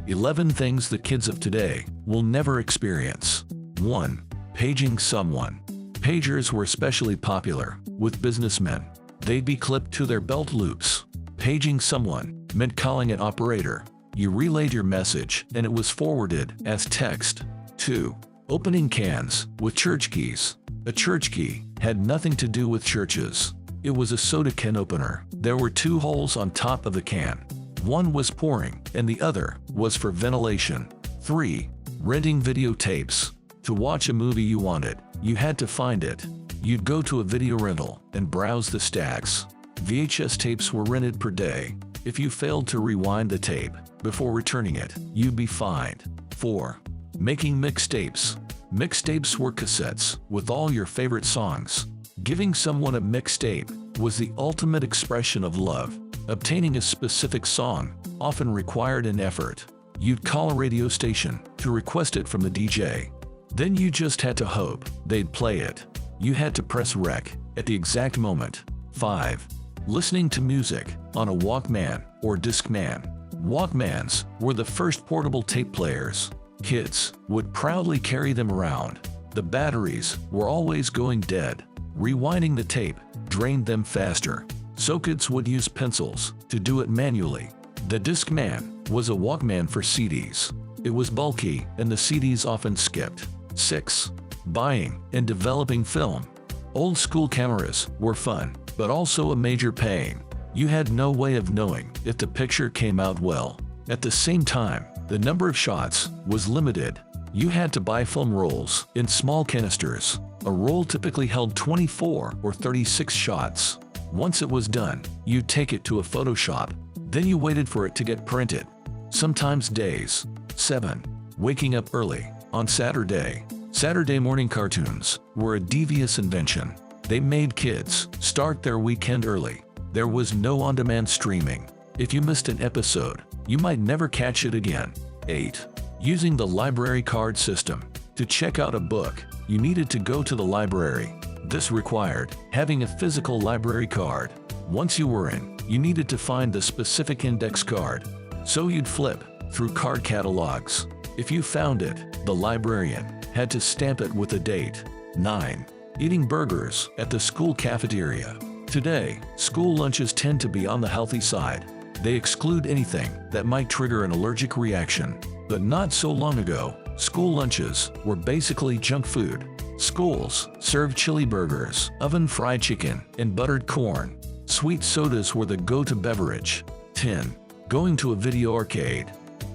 11 things the kids of today will never experience. 1. Paging someone. Pagers were especially popular with businessmen. They'd be clipped to their belt loops. Paging someone meant calling an operator. You relayed your message and it was forwarded as text. 2. Opening cans with church keys. A church key had nothing to do with churches. It was a soda can opener. There were 2 holes on top of the can. One was pouring and the other was for ventilation. 3. Renting videotapes. To watch a movie you wanted, you had to find it. You'd go to a video rental and browse the stacks. VHS tapes were rented per day. If you failed to rewind the tape before returning it, you'd be fined. 4. Making mixtapes. Mixtapes were cassettes with all your favorite songs. Giving someone a mixtape was the ultimate expression of love. Obtaining a specific song often required an effort. You'd call a radio station to request it from the DJ. Then you just had to hope they'd play it. You had to press rec at the exact moment. 5. Listening to music on a Walkman or Discman. Walkmans were the first portable tape players. Kids would proudly carry them around. The batteries were always going dead. Rewinding the tape drained them faster, so kids would use pencils to do it manually. The Discman was a Walkman for CDs. It was bulky and the CDs often skipped. 6. Buying and developing film. Old school cameras were fun, but also a major pain. You had no way of knowing if the picture came out well. At the same time, the number of shots was limited. You had to buy film rolls in small canisters. A roll typically held 24 or 36 shots. Once it was done, you'd take it to a photo shop. Then you waited for it to get printed, sometimes days. 7. Waking up early on Saturday. Saturday morning cartoons were a devious invention. They made kids start their weekend early. There was no on-demand streaming. If you missed an episode, you might never catch it again. 8. Using the library card system. To check out a book, you needed to go to the library. This required having a physical library card. Once you were in, you needed to find the specific index card. So you'd flip through card catalogs. If you found it, the librarian had to stamp it with a date. 9. Eating burgers at the school cafeteria. Today, school lunches tend to be on the healthy side. They exclude anything that might trigger an allergic reaction. But not so long ago, school lunches were basically junk food. Schools served chili burgers, oven-fried chicken, and buttered corn. Sweet sodas were the go-to beverage. 10. Going to a video arcade.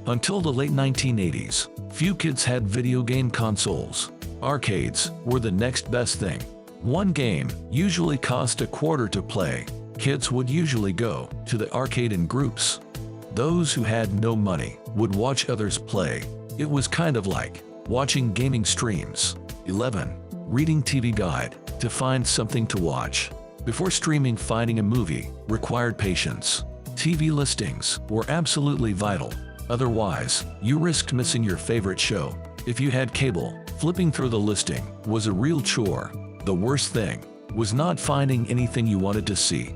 Until the late 1980s, few kids had video game consoles. Arcades were the next best thing. One game usually cost a quarter to play. Kids would usually go to the arcade in groups. Those who had no money would watch others play. It was kind of like watching gaming streams. 11. Reading TV Guide to find something to watch. Before streaming, finding a movie required patience. TV listings were absolutely vital. Otherwise, you risked missing your favorite show. If you had cable, flipping through the listing was a real chore. The worst thing was not finding anything you wanted to see.